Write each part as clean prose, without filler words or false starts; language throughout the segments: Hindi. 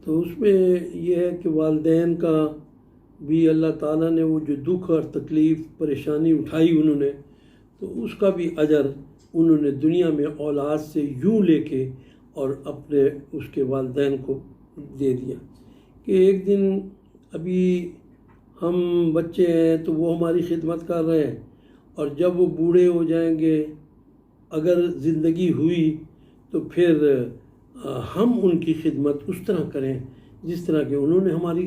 तो उसमें यह है कि वालिदैन का भी अल्लाह ताला ने वो जो दुख और तकलीफ़ परेशानी उठाई उन्होंने, तो उसका भी अजर उन्होंने दुनिया में औलाद से यूँ लेके और अपने उसके वालिदैन को दे दिया कि एक दिन अभी हम बच्चे हैं तो वो हमारी खिदमत कर रहे हैं, और जब वो बूढ़े हो जाएंगे अगर ज़िंदगी हुई तो फिर हम उनकी खिदमत उस तरह करें जिस तरह के उन्होंने हमारी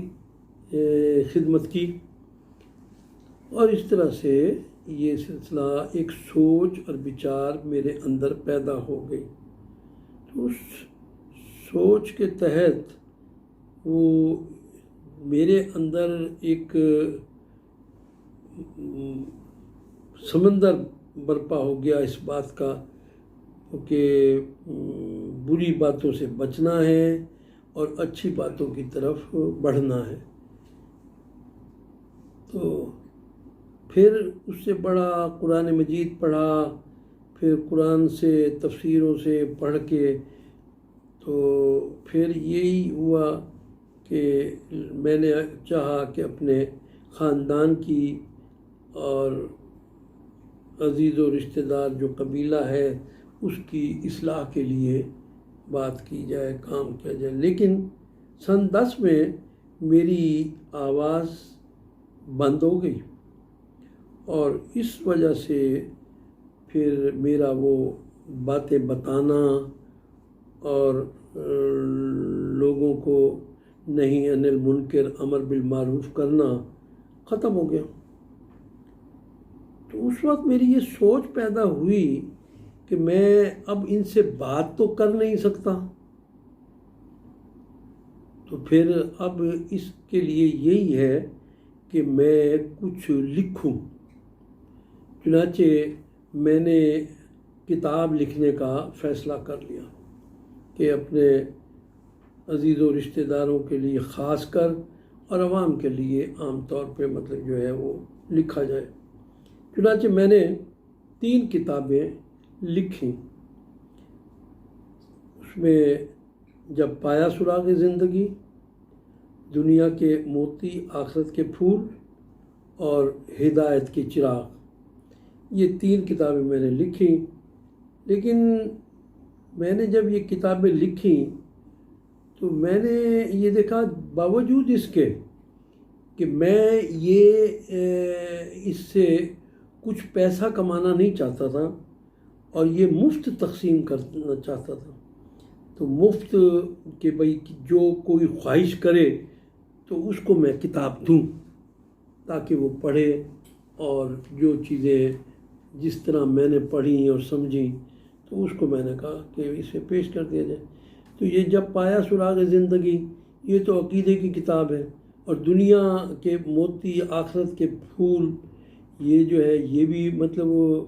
खिदमत की। और इस तरह से ये सिलसिला एक सोच और विचार मेरे अंदर पैदा हो गई। तो उस सोच के तहत वो मेरे अंदर एक समंदर बर्पा हो गया इस बात का कि बुरी बातों से बचना है और अच्छी बातों की तरफ बढ़ना है। तो फिर उससे बड़ा कुरान मजीद पढ़ा, फिर कुरान से तफसीरों से पढ़ के तो फिर यही हुआ कि मैंने चाहा कि अपने ख़ानदान की और अज़ीज़ व रिश्तेदार जो कबीला है उसकी इस्लाह के लिए बात की जाए, काम किया जाए। लेकिन सन 10 में मेरी आवाज़ बंद हो गई और इस वजह से फिर मेरा वो बातें बताना और लोगों को नहीं अनिल मुनकर अमर बिल मारूफ करना ख़त्म हो गया। तो उस वक्त मेरी ये सोच पैदा हुई कि मैं अब इनसे बात तो कर नहीं सकता, तो फिर अब इसके लिए यही है कि मैं कुछ लिखूं। चुनाचे मैंने किताब लिखने का फ़ैसला कर लिया कि अपने अज़ीज़ व रिश्तेदारों के लिए ख़ास कर और आवाम के लिए आम तौर पे मतलब जो है वो लिखा जाए। चुनाचे मैंने 3 किताबें लिखी। उसमें जब पाया सुराग़ ज़िंदगी, दुनिया के मोती आखिरत के फूल और हिदायत के चिराग, ये 3 किताबें मैंने लिखी। लेकिन मैंने जब ये किताबें लिखी तो मैंने ये देखा बावजूद इसके कि मैं ये इससे कुछ पैसा कमाना नहीं चाहता था और ये मुफ्त तकसीम करना चाहता था। तो मुफ्त के भाई जो कोई ख्वाहिश करे तो उसको मैं किताब दूँ ताकि वो पढ़े और जो चीज़ें जिस तरह मैंने पढ़ी और समझी तो उसको मैंने कहा कि इसे पेश कर दिया जाए। तो ये जब पाया सुराग़ ज़िंदगी, ये तो अक़ीदे की किताब है, और दुनिया के मोती आखिरत के फूल ये जो है ये भी मतलब वो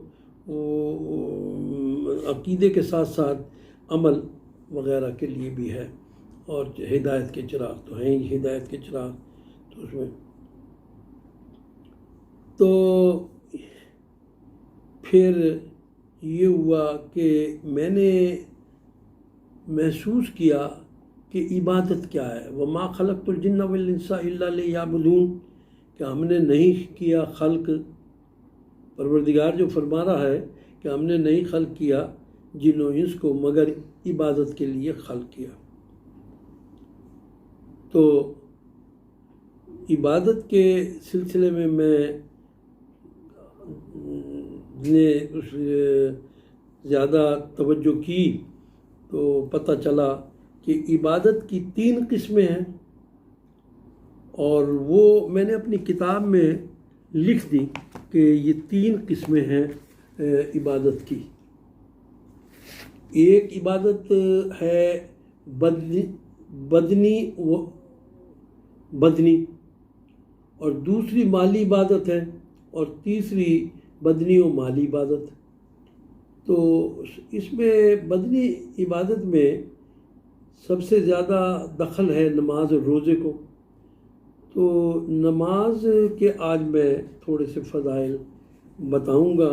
अक़ीदे के साथ साथ अमल वग़ैरह के लिए भी है। और हिदायत के चिराग तो हैं ही, हिदायत के चिराग तो उसमें तो फिर ये हुआ कि मैंने महसूस किया कि इबादत क्या है। वमा खलक़तुल जिन्ना वल इंसा इल्ला लियअबुदून, कि हमने नहीं किया खल्क, परवरदिगार जो फरमा रहा है कि हमने नहीं खल्क किया जिन्नो इंस को मगर इबादत के लिए खल्क किया। तो इबादत के सिलसिले में मैं ने उस ज़्यादा तवज्जो की तो पता चला कि इबादत की 3 किस्में हैं, और वो मैंने अपनी किताब में लिख दी कि ये 3 किस्में हैं इबादत की। एक इबादत है बदनी, और दूसरी माली इबादत है, और तीसरी बदनी और माली इबादत। तो इसमें बदनी इबादत में सबसे ज़्यादा दखल है नमाज और रोज़े को। तो नमाज के आज मैं थोड़े से फ़ज़ाइल बताऊंगा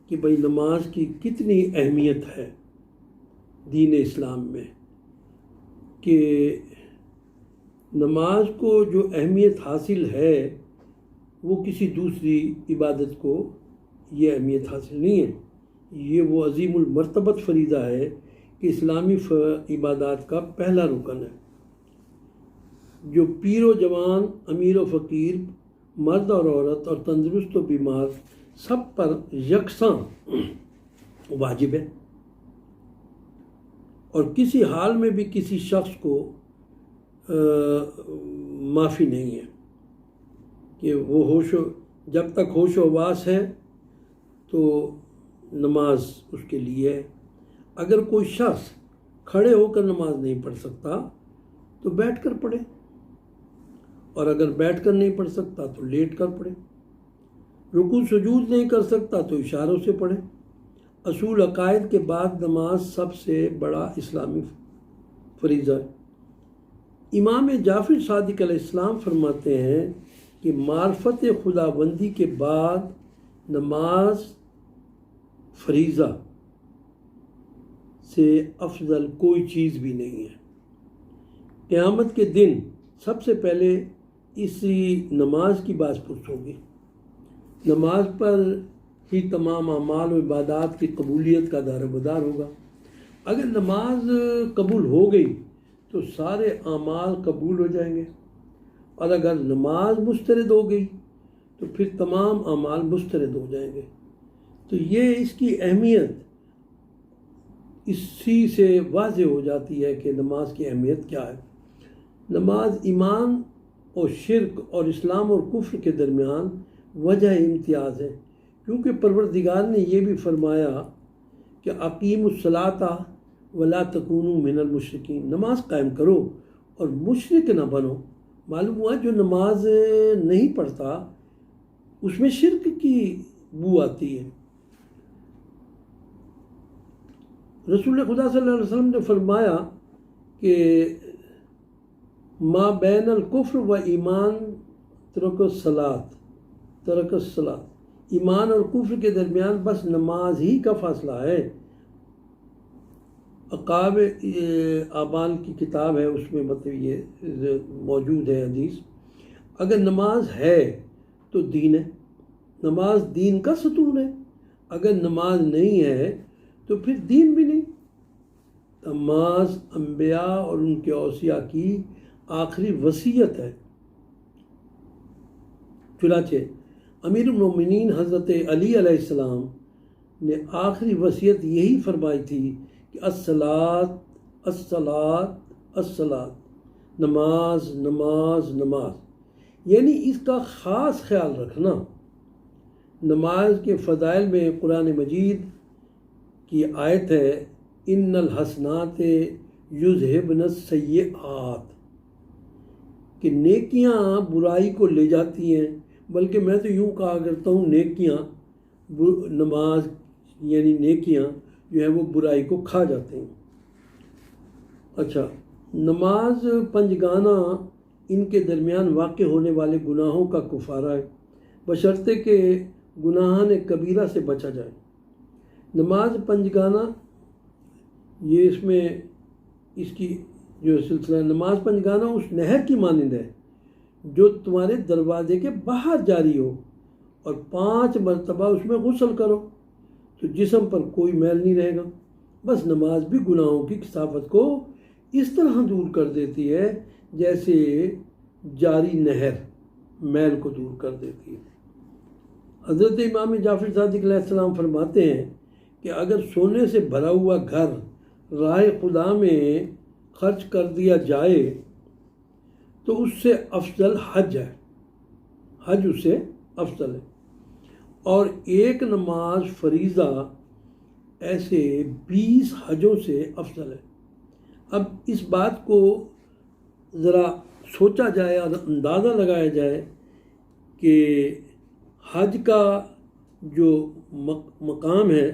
कि भाई नमाज की कितनी अहमियत है दीन इस्लाम में। कि नमाज को जो अहमियत हासिल है वो किसी दूसरी इबादत को ये अहमियत हासिल नहीं है। ये वो अजीमुल मर्तबत फरीदा है कि इस्लामी इबादत का पहला रुकन है, जो पीर व जवान, अमीर व फ़कीर, मर्द और औरत और तंदुरुस्त व बीमार सब पर यकसां वाजिब है और किसी हाल में भी किसी शख्स को माफ़ी नहीं है कि वो जब तक होश व वास है तो नमाज उसके लिए है। अगर कोई शख्स खड़े होकर नमाज नहीं पढ़ सकता तो बैठ कर पढ़े, और अगर बैठ कर नहीं पढ़ सकता तो लेट कर पढ़े। रुकू सुजूद नहीं कर सकता तो इशारों से पढ़े। असूल अकायद के बाद नमाज सबसे बड़ा इस्लामी फरीज़ा है। इमाम जाफ़र सादिक अलैहिस्सलाम फरमाते हैं कि मार्फत खुदाबंदी के बाद नमाज फरीज़ा से अफजल कोई चीज़ भी नहीं है। क़यामत के दिन सबसे पहले इसी नमाज की बासपुर्स होगी। नमाज पर ही तमाम अमाल व इबादात की कबूलियत का दारोमदार होगा। अगर नमाज कबूल हो गई तो सारे अमाल कबूल हो जाएंगे, और अगर नमाज मुस्तरद हो गई तो फिर तमाम अमाल मुस्तरद हो जाएंगे। तो ये इसकी अहमियत इसी से वाज़े हो जाती है कि नमाज की अहमियत क्या है। नमाज ईमान और शिर्क और इस्लाम और कुफ्र के दरमियान वजह इम्तियाज़ है, क्योंकि परवरदिगार ने यह भी फरमाया कि अकीमुस्सलाता वला तकूनू मिनल मुशरिकीन, नमाज कायम करो और मुशरिक न बनो। मालूम हुआ जो नमाज नहीं पढ़ता उसमें शिर्क की बू आती है। रसूल खुदा सल्लल्लाहु अलैहि वसल्लम ने फरमाया कि मा बैनल कुफ्र व ईमान तरकसलात, ईमान और कुफ्र के दरमियान बस नमाज ही का फासला है। अकाब आबान की किताब है, उसमें मतलब ये मौजूद है हदीस। अगर नमाज है तो दीन है, नमाज दीन का सतून है। अगर नमाज नहीं है तो फिर दीन भी नहीं। नमाज अंबिया और उनके औसिया की आखिरी वसीयत है। चुनाचे अमीरुल मोमिनीन हज़रत अली अलैहिस्सलाम ने आखिरी वसीयत यही फरमाई थी कि अस्सलात अस्सलात अस्सलात, नमाज नमाज नमाज, यानी इसका ख़ास ख्याल रखना। नमाज के फ़ज़ाइल में कुरान मजीद की आयत है, इन्नल हसनात युज़हिबन सय्यआत, कि नेकियां बुराई को ले जाती हैं। बल्कि मैं तो यूँ कहा करता हूँ नेकियां, नमाज यानी नेकियां जो है वो बुराई को खा जाते हैं। अच्छा, नमाज पंजगाना इनके दरमियान वाक़ होने वाले गुनाहों का कुफारा है, बशर्ते के गुनाह कबीरा से बचा जाए। नमाज पंजगाना ये इसमें इसकी जो सिलसिला, नमाज पंजगाना उस नहर की मानिंद है जो तुम्हारे दरवाजे के बाहर जारी हो, और 5 मरतबा उसमें गुस्ल करो तो जिस्म पर कोई मैल नहीं रहेगा। बस नमाज भी गुनाहों की किसाफत को इस तरह दूर कर देती है जैसे जारी नहर मैल को दूर कर देती है। हज़रत इमाम जाफ़र सादिक अलैहिस्सलाम फरमाते हैं कि अगर सोने से भरा हुआ घर राह खुदा में खर्च कर दिया जाए तो उससे अफजल हज है, हज उससे अफजल है, और एक नमाज फरीज़ा ऐसे 20 हजों से अफजल है। अब इस बात को ज़रा सोचा जाए और अंदाज़ा लगाया जाए कि हज का जो मकाम है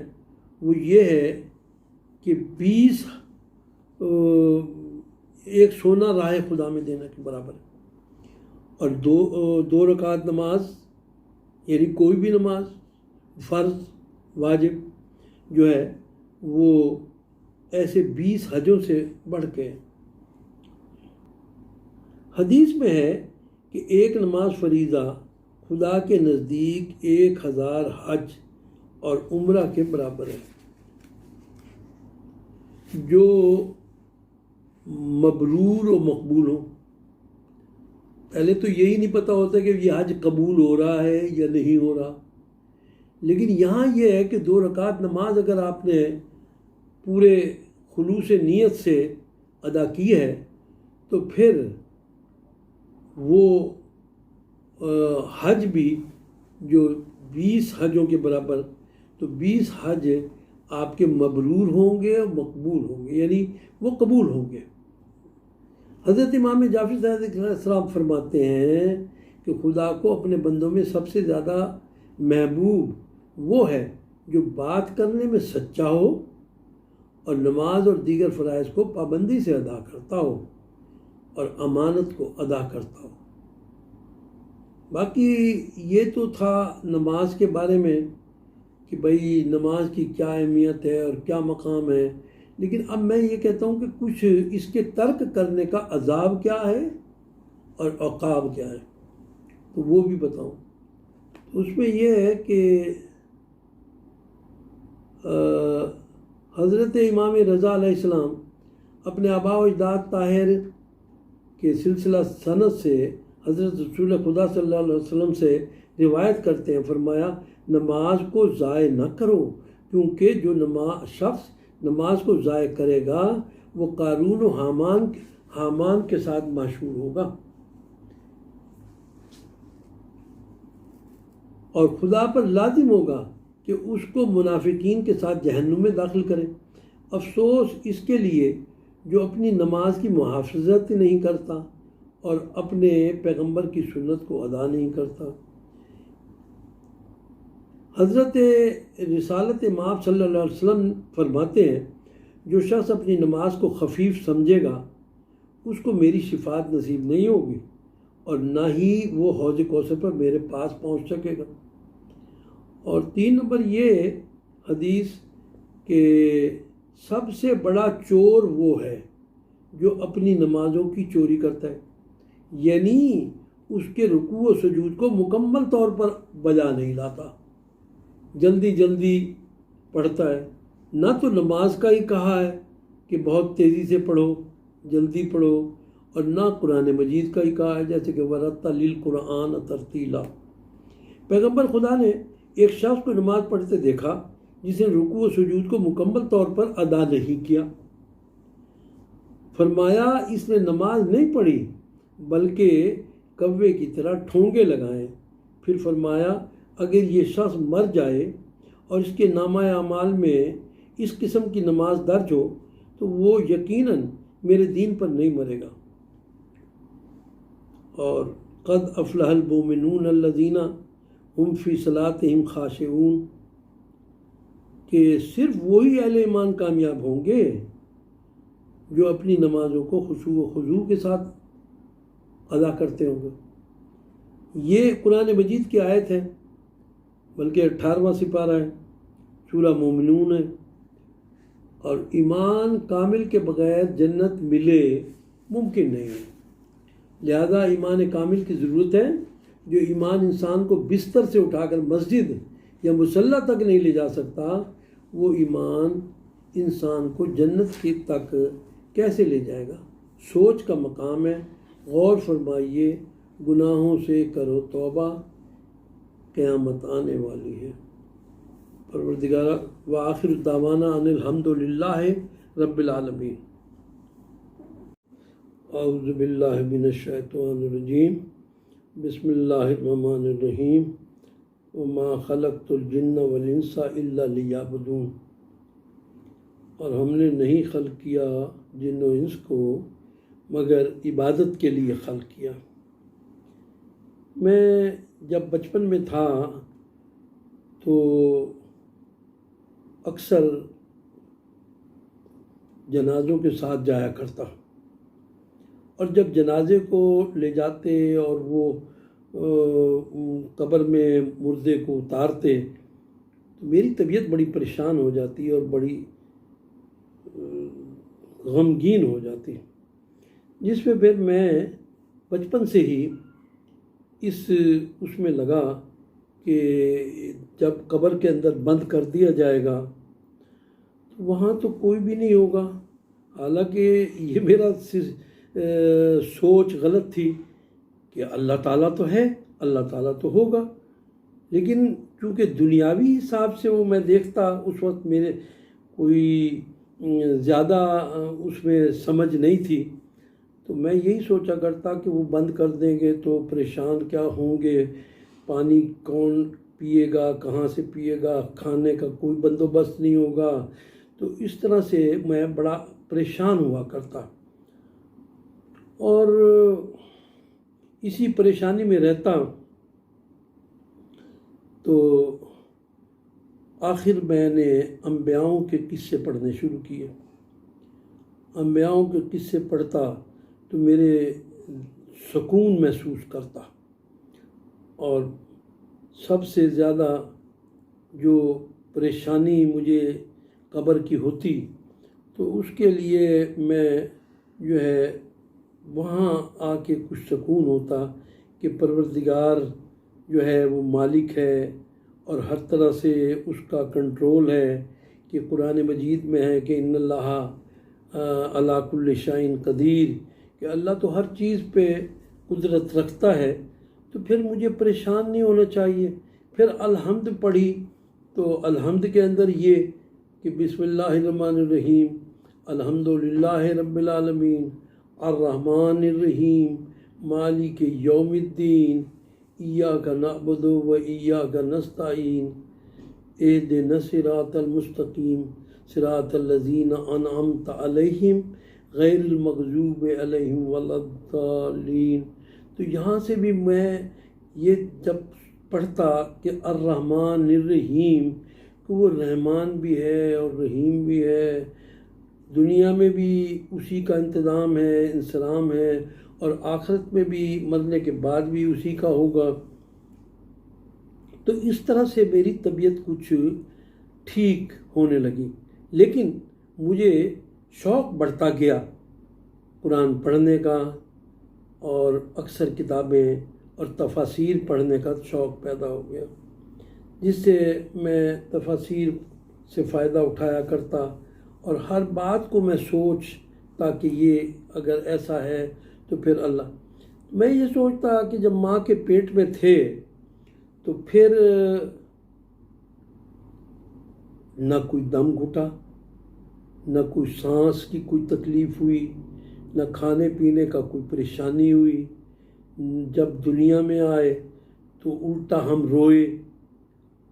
वो ये है कि 20 एक सोना राह खुदा में देने के बराबर है, और दो रकात नमाज यानी कोई भी नमाज फ़र्ज़ वाजिब जो है वो ऐसे 20 हजों से बढ़ के। हदीस में है कि एक नमाज फरीज़ा खुदा के नज़दीक 1000 हज और उम्रा के बराबर है। जो मबरूर और मकबूल हो। पहले तो यही नहीं पता होता कि ये हज कबूल हो रहा है या नहीं हो रहा, लेकिन यहाँ ये है कि 2 रकात नमाज अगर आपने पूरे खुलूस नीयत से अदा की है तो फिर वो हज भी जो 20 हजों के बराबर, तो 20 हज आपके मबरूर होंगे और मकबूल होंगे, यानी वो कबूल होंगे। हज़रत इमाम जाफ़र अलैहिस्सलाम फरमाते हैं कि खुदा को अपने बंदों में सबसे ज़्यादा महबूब वो है जो बात करने में सच्चा हो और नमाज और दीगर फ़राइज़ को पाबंदी से अदा करता हो और अमानत को अदा करता हो। बाकी ये तो था नमाज के बारे में कि भाई नमाज की क्या अहमियत है और क्या मकाम है, लेकिन अब मैं ये कहता हूँ कि कुछ इसके तर्क करने का अजाब क्या है और औकाब क्या है, तो वो भी बताऊँ। तो उसमें यह है कि हज़रत इमाम रज़ा अलैहिस्सलाम अपने आबा व अजदाद ताहिर के सिलसिला सनद से हज़रत रसूल खुदा सल्लल्लाहु अलैहि वसल्लम से रिवायत करते हैं, फरमाया नमाज को ज़ाय न करो, क्योंकि जो शख्स नमाज को ज़ाय करेगा वो कारून व हामान के साथ माशूर होगा और खुदा पर लाजिम होगा कि उसको मुनाफिकीन के साथ जहन्नुम में दाखिल करें। अफसोस इसके लिए जो अपनी नमाज की मुहाफ़ज़त नहीं करता और अपने पैगंबर की सुन्नत को अदा नहीं करता। हज़रत रिसालत माब सल्लल्लाहु अलैहि वसल्लम फरमाते हैं, जो शख्स अपनी नमाज को खफीफ समझेगा उसको मेरी शिफात नसीब नहीं होगी और ना ही वो हौज़ कौसर पर मेरे पास पहुंच सकेगा। और 3 नंबर ये हदीस के सबसे बड़ा चोर वो है जो अपनी नमाज़ों की चोरी करता है, यानी उसके रुकू व सुजूद को मुकम्मल तौर पर बजा नहीं लाता, जल्दी जल्दी पढ़ता है। ना तो नमाज का ही कहा है कि बहुत तेज़ी से पढ़ो, जल्दी पढ़ो, और ना कुरान मजीद का ही कहा है जैसे कि वरत्तिल कुरान तरतीला। पैगंबर खुदा ने एक शख्स को नमाज पढ़ते देखा जिसने रुकू व सुजूद को मुकम्मल तौर पर अदा नहीं किया। फरमाया इसने नमाज नहीं पढ़ी बल्कि कव्वे की तरह ठोंगे लगाए। फिर फरमाया अगर ये शख्स मर जाए और इसके नामा अमाल में इस किस्म की नमाज दर्ज हो तो वो यकीनन मेरे दीन पर नहीं मरेगा। और क़द अफ़लहल मोमिनून अल्लज़ीना हुम फ़ी सलातिहिम ख़ाशिऊन, कि सिर्फ वही अहले ईमान कामयाब होंगे जो अपनी नमाज़ों को खुशू व खुजू के साथ अदा करते होंगे। ये कुरान मजीद की आयत है, बल्कि 18वां सिपारा है, सूरा मोमिनून है। और ईमान कामिल के बगैर जन्नत मिले मुमकिन नहीं है। लिहाजा ईमान कामिल की ज़रूरत है। जो ईमान इंसान को बिस्तर से उठाकर मस्जिद या मुसल्ला तक नहीं ले जा सकता, वो ईमान इंसान को जन्नत की तक कैसे ले जाएगा। सोच का मकाम है। गौर फरमाइए, गुनाहों से करो तौबा, क़यामत आने वाली है। परवरदिगार व आखिर दावाना अनिल हम्दुलिल्लाहि रब्बिल आलमीन। औज़ु बिल्लाहि मिनश शैतानिर रजीम। बिस्मिल्लाहिर रहमानिर रहीम। वमा खलक़तुल जिन्न वल इंसा इल्ला लियअबुदून। और हमने नहीं खल्क़ किया जिन्न और इंस को मगर इबादत के लिए खल्क़ किया। मैं जब बचपन में था तो अक्सर जनाज़ों के साथ जाया करता, और जब जनाजे को ले जाते और वो कब्र में मुर्दे को उतारते तो मेरी तबीयत बड़ी परेशान हो जाती और बड़ी गमगीन हो जाती, जिसमें फिर मैं बचपन से ही इस उसमें लगा कि जब कब्र के अंदर बंद कर दिया जाएगा तो वहाँ तो कोई भी नहीं होगा। हालांकि ये मेरा सोच गलत थी कि अल्लाह ताला तो है, अल्लाह ताला तो होगा, लेकिन क्योंकि दुनियावी हिसाब से वो मैं देखता, उस वक्त मेरे कोई ज़्यादा उसमें समझ नहीं थी, तो मैं यही सोचा करता कि वो बंद कर देंगे तो परेशान क्या होंगे, पानी कौन पिएगा, कहाँ से पिएगा, खाने का कोई बंदोबस्त नहीं होगा। तो इस तरह से मैं बड़ा परेशान हुआ करता और इसी परेशानी में रहता। तो आखिर मैंने अंबियाओं के किस्से पढ़ने शुरू किए। अंबियाओं के किस्से पढ़ता तो मेरे सुकून महसूस करता, और सबसे ज़्यादा जो परेशानी मुझे कब्र की होती तो उसके लिए मैं जो है वहाँ आके कुछ सुकून होता कि परवरदिगार जो है वो मालिक है और हर तरह से उसका कंट्रोल है, कि कुरान मजीद में है कि इन्नल्लाह अला कुल्लि शैइन कदीर, कि अल्लाह तो हर चीज़ पे कुदरत रखता है। तो फिर मुझे परेशान नहीं होना चाहिए। फिर अलहम्द पढ़ी तो अलहम्द के अंदर ये कि बिस्मिल्लाहिर्रहमानिर्रहीम अल्हम्दुलिल्लाहि रब्बिल आलमीन अर्रहमानिर्रहीम मालिक यौमिद्दीन इय्याका नअबुदु व इय्याका नस्तईन इहदिनस सिरातल मुस्तकीम सिरातल लज़ीना अनअमत अलैहिम गैरिल मग़ज़ूबि अलैहिम वलद्दालीन। तो यहाँ से भी मैं ये जब पढ़ता कि अर्रहमानिर्रहीम, कि वो रहमान भी है और रहीम भी है, दुनिया में भी उसी का इंतज़ाम है, इंसलाम है, और आखिरत में भी मरने के बाद भी उसी का होगा। तो इस तरह से मेरी तबीयत कुछ ठीक होने लगी, लेकिन मुझे शौक़ बढ़ता गया कुरान पढ़ने का, और अक्सर किताबें और तफासीर पढ़ने का शौक़ पैदा हो गया, जिससे मैं तफासीर से फ़ायदा उठाया करता और हर बात को मैं सोचता कि ये अगर ऐसा है तो फिर अल्लाह। मैं ये सोचता कि जब माँ के पेट में थे तो फिर न कोई दम घुटा, न कोई सांस की कोई तकलीफ़ हुई, न खाने पीने का कोई परेशानी हुई। जब दुनिया में आए तो उल्टा हम रोए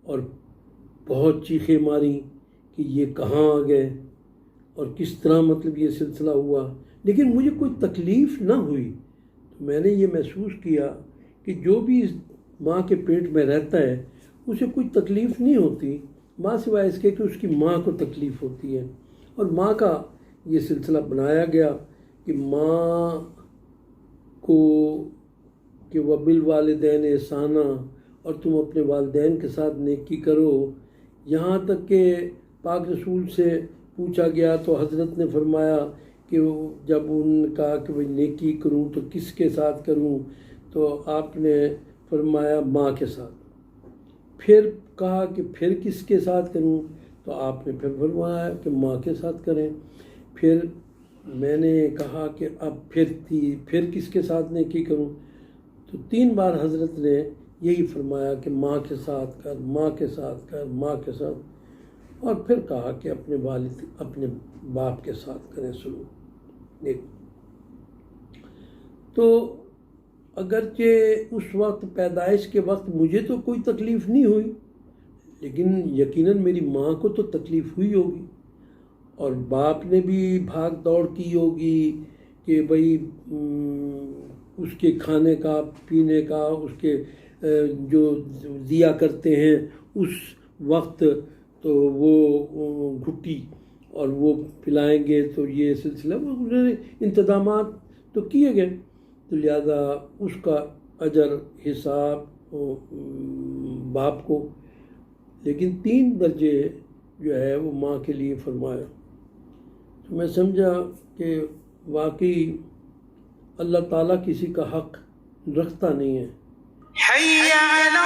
और बहुत चीखें मारी कि ये कहाँ आ गए और किस तरह मतलब ये सिलसिला हुआ, लेकिन मुझे कोई तकलीफ़ ना हुई। तो मैंने ये महसूस किया कि जो भी इस माँ के पेट में रहता है उसे कोई तकलीफ़ नहीं होती, माँ सिवाय इसके कि उसकी माँ को तकलीफ़ होती है। और माँ का ये सिलसिला बनाया गया कि माँ को कि वबिल वालिदैन एहसाना, और तुम अपने वालिदैन के साथ नेकी करो। यहाँ तक कि पाक रसूल से पूछा गया तो हज़रत ने फरमाया कि जब उन्होंने कहा कि भाई नेकी करूँ तो किसके साथ करूँ, तो आपने फरमाया माँ के साथ। फिर कहा कि फिर किसके साथ करूँ, तो आपने फिर फरमाया कि माँ के साथ करें। फिर मैंने कहा कि अब फिर किसके साथ नेकी करूँ, तो 3 बार हज़रत ने यही फरमाया कि माँ के साथ कर, माँ के साथ कर, माँ के साथ। और फिर कहा कि अपने वालिद अपने बाप के साथ करें सुलूक। एक तो अगरचे उस वक्त पैदाइश के वक्त मुझे तो कोई तकलीफ़ नहीं हुई, लेकिन यकीनन मेरी माँ को तो तकलीफ़ हुई होगी, और बाप ने भी भाग दौड़ की होगी कि भाई उसके खाने का, पीने का, उसके जो दिया करते हैं उस वक्त, तो वो घुट्टी और वो पिलाएंगे, तो ये सिलसिला वो इंतज़ामात तो किए गए। तो लिहाजा उसका अजर हिसाब बाप को, लेकिन 3 दर्जे जो है वो माँ के लिए फरमाया। तो मैं समझा कि वाकई अल्लाह ताला किसी का हक रखता नहीं है। हय्या अला